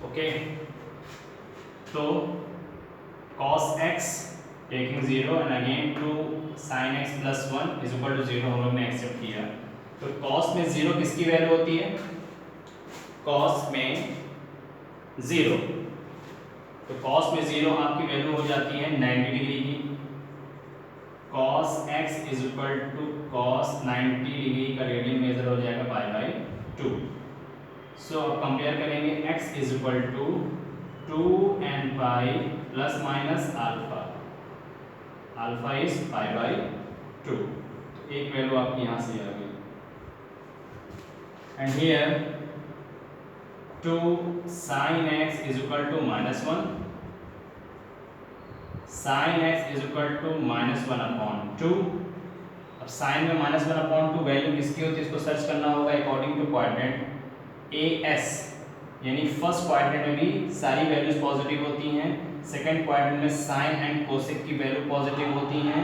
Okay, तो cos x taking 0 and again two sin x plus 1 is equal to 0 हम लोग ने accept किया। तो cos में 0 किसकी वैल्यू होती है? cos में 0, तो cos में 0 आपकी वैल्यू हो जाती है 90 डिग्री की। cos x is equal to cos 90 degree का रेडियन मेजर हो जाएगा पाई बाई 2। सो अब कंपेयर करेंगे x is equal to 2n pi plus minus alpha, alpha is pi by 2, एक वैल्यू आपकी यहाँ से आ गई। And here 2 sin x is equal to -1, sin x is equal to -1/2। अब साइन में -1/2 वैल्यू किसकी होती है इसको सर्च करना होगा अकॉर्डिंग टू क्वाड्रेंट AS, यानी फर्स्ट क्वाड्रेंट में भी सारी वैल्यूज पॉजिटिव होती हैं, सेकंड क्वाड्रेंट में साइन एंड कोसेक की वैल्यू पॉजिटिव होती हैं,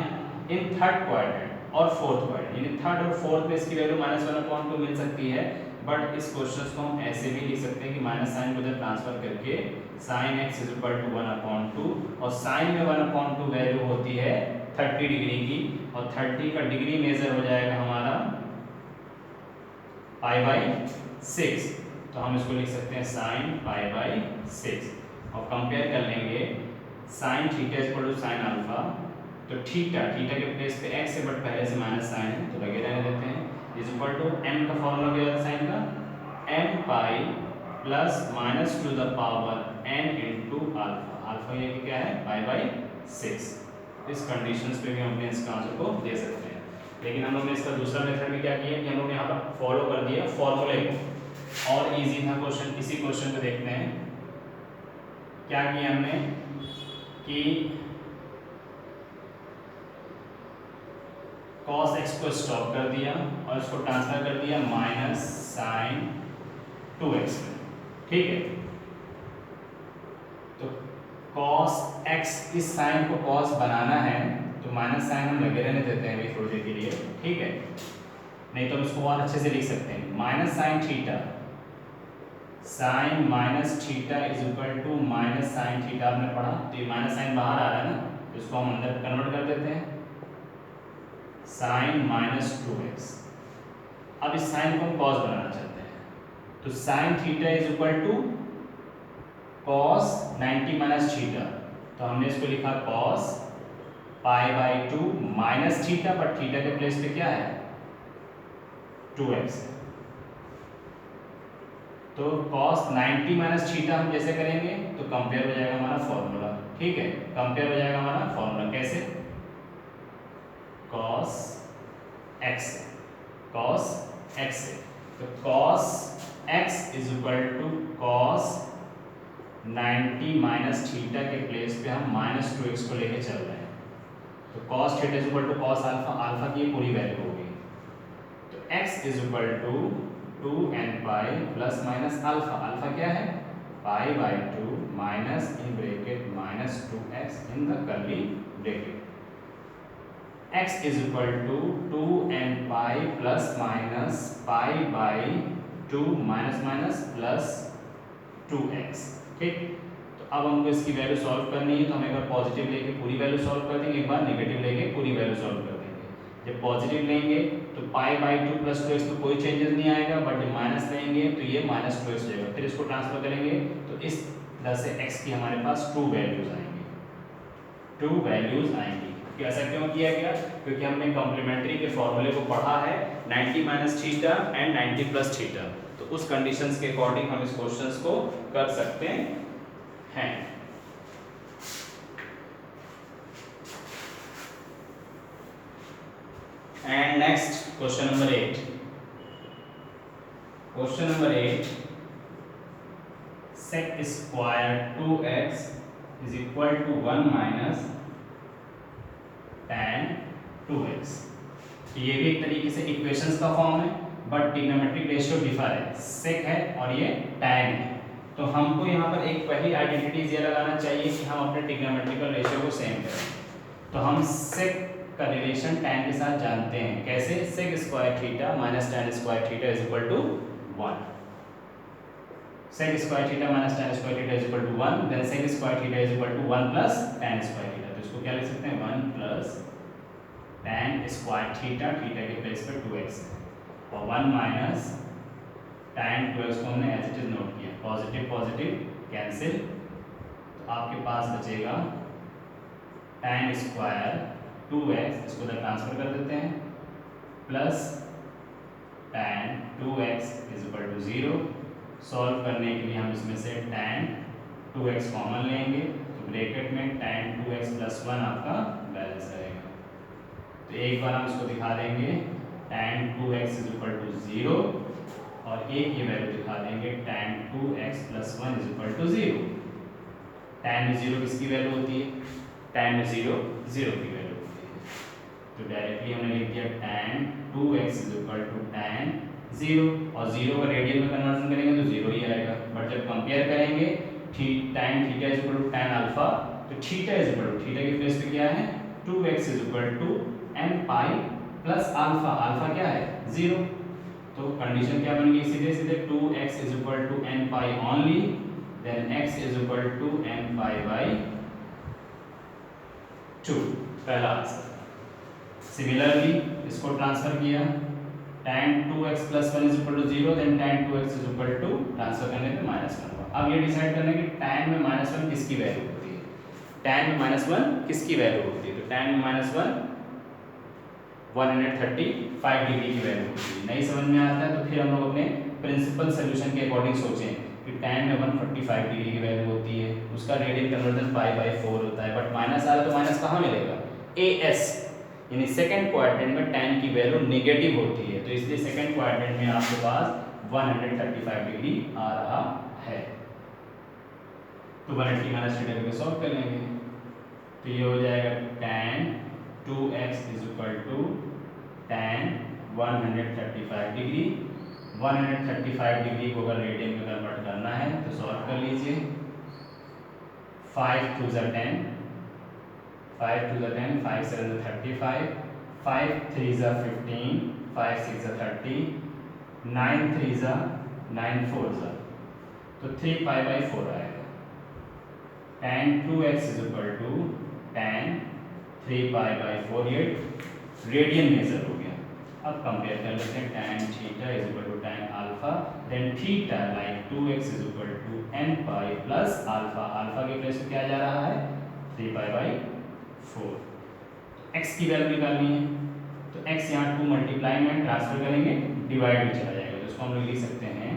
इन थर्ड क्वाड्रेंट और फोर्थ क्वाड्रेंट यानी थर्ड और फोर्थ में इसकी वैल्यू -1/2 मिल सकती है। बट इस क्वेश्चन को हम ऐसे भी लिख सकते हैं कि माइनस साइन को इधर ट्रांसफर करके sin x is equal to 1/2, और साइन में 1/2 वैल्यू होती है 30 डिग्री की, और 30 का डिग्री मेजर हो जाएगा हमारा पाई बाई 6, तो हम इसको लिख सकते हैं sin पाई बाई 6। और कंपेयर कर लेंगे sin theta is equal to sin alpha, तो थीटा के प्लेस पे x है बट पहले से माइनस साइन है तो लगे रहने देते हैं, इज इक्वल टू m का फॉर्मूला क्या होता है साइन का, m pi plus minus to the power n into alpha, alpha ये क्या है पाई बाई 6। इस कंडीशंस पे भी हम अपने इसका आंसर को दे सकते हैं। लेकिन हम लोग ने इसका दूसरा मेथड में क्या किया कि हम लोग ने यहाँ पर फॉलो कर दिया फॉर्मूले को, और इजी था क्वेश्चन। इसी क्वेश्चन को देखते हैं क्या किया हमने कि cos x को स्टॉप कर दिया और इसको ट्रांसफर कर दिया माइनस साइन 2x में, ठीक है। तो cos x, इस साइन को cos बनाना है तो माइनस साइन हम लगे रहने देते हैं अभी थोड़ी देर के लिए, ठीक है, नहीं तो हम इसको और अच्छे से लिख सकते हैं minus sine theta, sine minus theta is equal to minus sine theta. आपने पढ़ा तो ये माइनस साइन बाहर आ रहा है ना, तो इसको हम अंदर कन्वर्ट कर देते हैं साइन माइनस 2x। अब इस साइन को हम कॉस बनाना चाहते हैं, तो sine theta is equal to cos 90 minus theta, तो हमने इसको लिखा cos pi by 2 minus theta, पर थीटा के प्लेस पे क्या है 2x, तो cos 90 माइनस थीटा हम जैसे करेंगे तो कंपेयर हो जाएगा हमारा फॉर्मूला, ठीक है, कंपेयर हो जाएगा हमारा फॉर्मूला कैसे, cos x, cos x, तो cos x is equal to cos 90 minus theta के प्लेस पे हम माइनस 2x को लेके चल रहे हैं, तो cos theta is equal to cos alpha, alpha की पूरी वैल्यू होगी, तो x is equal to 2n pi plus minus alpha, alpha क्या है pi by 2 minus in bracket minus 2x in the curly bracket, x is equal to 2n pi plus minus pi by 2 minus minus plus 2x, ठीक। तो अब हमको इसकी value solve करनी है, तो हम एक बार पॉजिटिव लेके पूरी वैल्यू सॉल्व कर देंगे, एक बार नेगेटिव लेके पूरी वैल्यू सॉल्व कर देंगे। जब पॉजिटिव लेंगे तो पाई बाई 2 प्लस 2x तो कोई चेंजेस नहीं आएगा, बट जब माइनस लेंगे तो ये माइनस 2x हो जाएगा, फिर इसको ट्रांसफर करेंगे तो इस तरह से x की हमारे पास 2 वैल्यूज आएंगी, 2 वैल्यूज आएंगी। ऐसा क्यों किया गया, क्योंकि हमने कॉम्प्लीमेंट्री के फॉर्मूले को पढ़ा है 90 minus theta and 90 plus theta, तो उस कंडीशंस के अकॉर्डिंग हम इस क्वेश्चंस को कर सकते हैं। And next question number 8, question number 8, sec square 2x is equal to 1 minus tan 2x। ये भी एक तरीके से इक्वेशंस का फॉर्म है, बट ट्रिग्नोमेट्रिक रेशियो डिफर है, sec है और ये tan है, तो हमको यहाँ पर एक पहली आइडेंटिटीज ये लगाना चाहिए कि हम अपने ट्रिग्नोमेट्रिकल रेशियो को सेम करें। तो हम sec का रिलेशन tan के साथ जानते हैं, कैसे, sec square theta minus tan square theta is equal to 1। sec square theta minus tan square theta is equal to 1, then sec square theta is equal to 1 plus tan square theta। तो इसको क्या लिख सकते हैं 1 plus tan square theta, theta के place पर 2x है और 1 minus tan 2x को हमने एज इट इज नोट किया, पॉजिटिव पॉजिटिव कैंसिल, तो आपके पास बचेगा tan स्क्वायर 2x, इसको उधर ट्रांसफर कर देते हैं, plus tan 2x is equal to 0। Solve करने के लिए हम इसमें से tan 2x कॉमन लेंगे, तो ब्रैकेट में tan 2x प्लस 1 आपका बैलेंस रहेगा। तो एक बार हम इसको दिखा देंगे tan 2x is equal to 0 और एक ये वैल्यू दिखा देंगे tan 2x plus 1 is equal to 0। tan में 0 किसकी वैल्यू होती है? tan में 0 0 की वैल्यू होती है। तो डायरेक्टली हमने लिख दिया tan 2x is equal to tan 0 और 0 का रेडियन में कन्वर्जन करेंगे तो 0 ही आएगा। बट जब कंपेयर करेंगे tan theta is equal to tan alpha, तो theta is equal to theta के प्लेस पे क्या है 2x is equal to n pi plus alpha, alpha क्या है 0। तो कंडीशन क्या बन गई सीधे सीधे 2x is equal to n pi only, then x is equal to n pi by 2, पहला आंसर। सिमिलरली इसको ट्रांसफर किया tan 2x plus 1 is equal to 0, then tan 2x is equal to transfer करने पे -1 हुआ। अब ये decide करना है कि tan में -1 किसकी वैल्यू होती है, tan में -1 किसकी वैल्यू होती है। तो tan में -1 135 डिग्री की वैल्यू होती है। नहीं समझ में आता है तो फिर हम लोग अपने प्रिंसिपल सोल्यूशन के अकॉर्डिंग सोचें कि tan में 145 डिग्री की वैल्यू होती है, उसका रेडियन कन्वर्जन π/4 होता है, बट माइनस आ रहा है तो माइनस कहाँ मिलेगा as, यानी सेकंड क्वाड्रेंट में tan की वैल्यू नेगेटिव होती है, तो इसलिए सेकंड क्वाड्रेंट में आपके पास 135 डिग्री आ रहा है। तो 180 माइनस थीटा करके सॉल्व कर लेंगे, तो ये हो जाएगा tan 2x is equal to tan 135 degree. 135 degree को अगर रेडियन में कन्वर्ट करना है तो सॉल्व कर लीजिए। 5 2 ज़ा 10, 5 2 ज़ा 10, 5 7 ज़ा 35, 5 3 ज़ा 15, 5 6 ज़ा 30, 9 3 ज़ा 9 4 ज़ा, तो 3 π/4 आएगा। tan 2x is equal to tan 3 π/4, ये रेडियन मेजर हो गया। अब कंपेयर कर लेते हैं tan theta is equal to tan alpha, then theta like 2x is equal to n pi plus alpha, alpha के प्लेस पे क्या जा रहा है 3 π/4। x की वैल्यू निकालनी है, तो x यहाँ 2 मल्टीप्लाई में ट्रांसफर करेंगे, डिवाइड में चला जाएगा, तो इसको हम लोग लिख सकते हैं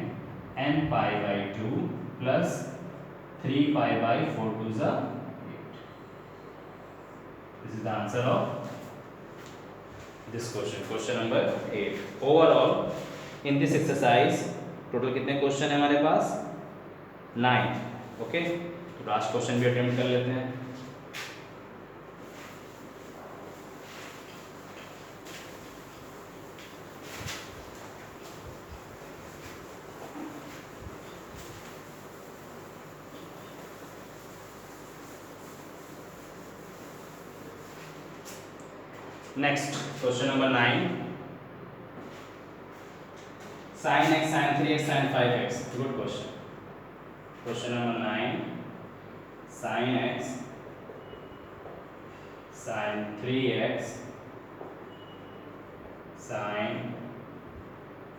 n π/2 प्लस 3 π/4 टू ज़ा 8। This is the answer of this question number 8। overall in this exercise total कितने क्वेश्चन है हमारे पास 9। ओके, तो लास्ट क्वेश्चन भी अटेम्प्ट कर लेते हैं। Next question number 9, sin x sin 3x sin 5x, good question. Question number 9, sin x sin 3x sin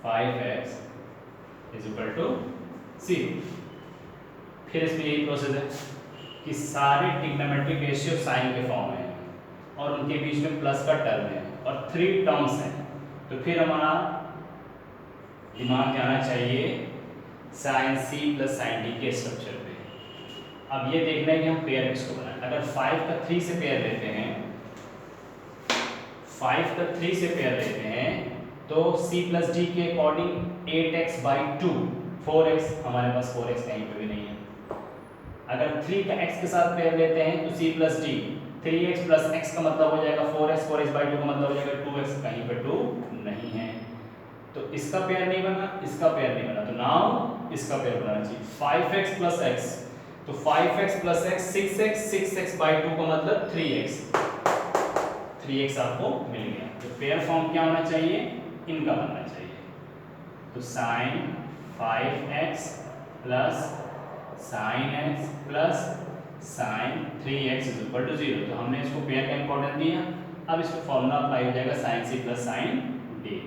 5x is equal to 0। फिर इसमें यही प्रोसेस है कि सारे ट्रिग्नोमेट्रिक रेशियो साइन के फॉर्म में और उनके बीच में प्लस का टर्म है और 3 टर्म्स हैं, तो फिर हमारा दिमाग जाना चाहिए sine c plus sine d के स्ट्रक्चर पे। अब ये देखना है कि हम पेयर किसको बनाएं। अगर 5 का 3 से पेयर लेते हैं, 5 का 3 से पेयर लेते हैं तो c प्लस d के अकॉर्डिंग 8x/2, 4x, हमारे पास 4x कहीं पे भी नहीं है। अगर 3 का x के साथ पेयर लेते हैं तो c plus d, 3x plus x का मतलब हो जाएगा 4x, 4x/2 का मतलब हो जाएगा 2x, कहीं पे 2 नहीं है, तो इसका पेयर नहीं बना, इसका पेयर नहीं बना, तो नाउ इसका पेयर बनाना चाहिए 5x प्लस x, तो 5x plus x 6x, 6x/2 का मतलब 3x, 3x आपको मिल गया। तो पेयर फॉर्म क्या होना चाहिए, इनका बनना चाहिए। तो sin 5x plus sine X plus sine 3x is equal to 0। तो हमने इसको पेयर का इंपॉर्टेंस दिया। अब इसको फॉर्मूला अप्लाई हो जाएगा sine C plus sine D.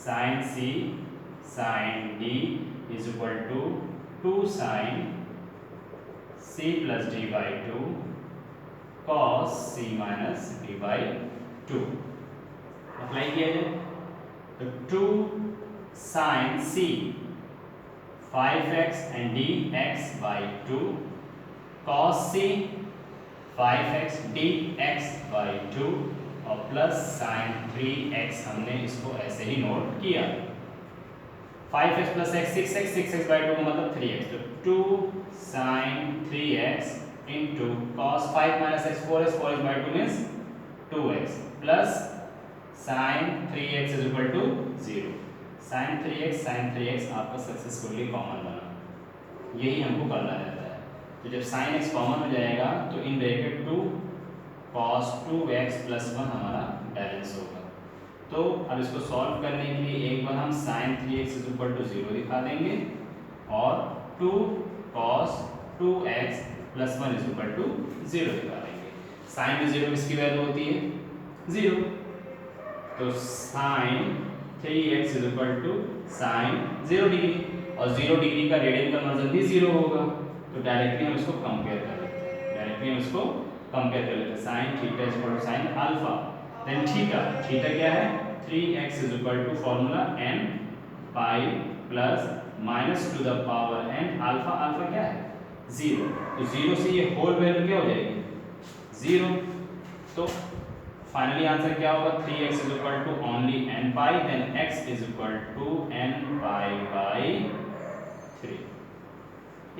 Sine C sine D is equal to 2 sine C plus D by 2 cos C minus D by 2 apply किया जाए। तो 2 sine C 5x and D X by 2 cos C 5x D X by 2 और plus sine 3x हमने इसको ऐसे ही note किया। 5x plus x 6x 6x by 2 का मतलब 3x। तो 2 sine 3x into cos 5 minus x 4x 4x बाई 2 means 2x plus sine 3x is equal to 0। Sine 3x आपका सक्सेसफुली कॉमन बना। यही हमको करना रहता है। तो जब साइन x कॉमन हो जाएगा तो in bracket 2 cos 2x plus 1 हमारा बैलेंस होगा। तो अब इसको सॉल्व करने के लिए एक बार हम sign 3x is equal to 0 दिखा देंगे और 2 cos 2x plus 1 is equal to 0 दिखा देंगे। साइन में 0 किसकी वैल्यू होती है? 0। तो sine 3x is equal to sine 0 degree और 0 डिग्री का रेडियन कन्वर्जन भी 0 होगा। तो डायरेक्टली हम इसको कंपेयर कर लेते हैं। Sine theta is equal to sine alpha then theta क्या है? 3x is equal to formula n pi plus minus to the power n alpha क्या है? 0। तो 0 से ये होल वैल्यू क्या हो जाएगी? 0। तो फाइनली आंसर क्या होगा? 3x is equal to only n pi then x is equal to n pi by 3।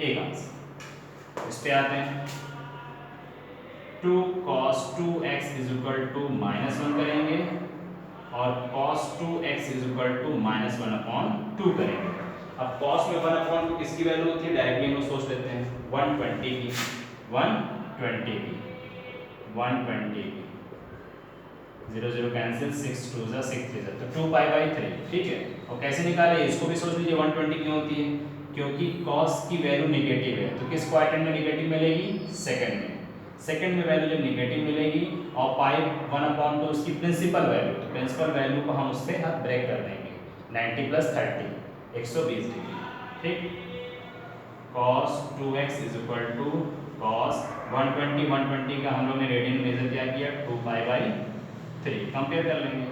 एक आंसर। इस पे आते हैं। 2 cos 2x is equal to -1 करेंगे और cos 2x is equal to -1/2 करेंगे। अब cos में 1/2 किसकी वैल्यू होती है? डायरेक्टली हम सोच लेते हैं 120 की 0 0 कैंसिल 6 2 जा 6 3 जा तो 2 पाई बाई 3। ठीक है। और कैसे निकाले इसको भी सोच लीजिए। 120 क्यों होती है? क्योंकि cos की वैल्यू नेगेटिव है। तो किस क्वाड्रेंट में नेगेटिव मिलेगी? सेकंड में वैल्यू जब नेगेटिव मिलेगी और पाई 1/2 उसकी प्रिंसिपल वैल्यू। तो प्रिंसिपल वैल्यू को हम उससे ब्रेक कर देंगे। 90 प्लस 30 120 डिग्री। ठीक। cos 2x is equal to cos 120 का हम लोग ने रेडियन मेजर क्या किया? 2 पाई बाई 3। कंपेयर कर लेंगे।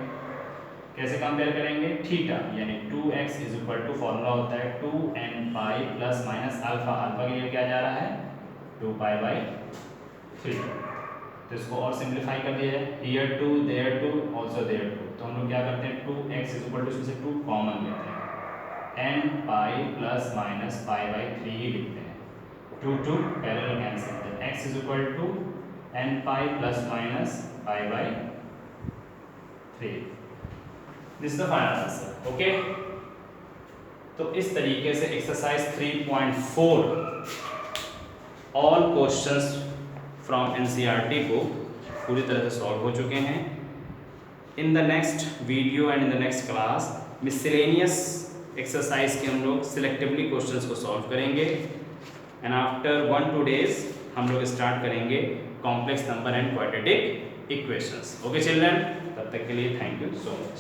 कैसे कंपेयर करेंगे? थीटा यानी 2x is equal to formula होता है 2n pi plus minus alpha के लिए क्या जा रहा है? 2 पाई बाई 3। तो इसको और सिंप्लीफाई कर दिया जाए। Here 2 there 2 also there 2। तो हम लोग क्या करते हैं? 2x इज इक्वल टू इसमें से 2 कॉमन लेते हैं। n pi plus minus pi by 3 ही लिखते हैं। 2 parallel cancel. Then x is equal to n pi plus minus pi by 3। This is the final answer. Okay. तो इस तरीके से exercise 3.4 all questions from NCERT को पूरी तरह से सॉल्व हो चुके हैं। In the next video and in the next class miscellaneous exercise के हम लोग सिलेक्टिवली क्वेश्चंस को सॉल्व करेंगे एंड आफ्टर 1-2 डेज हम लोग स्टार्ट करेंगे complex number and quadratic equations. Okay children, तब तक के लिए थैंक यू सो मच।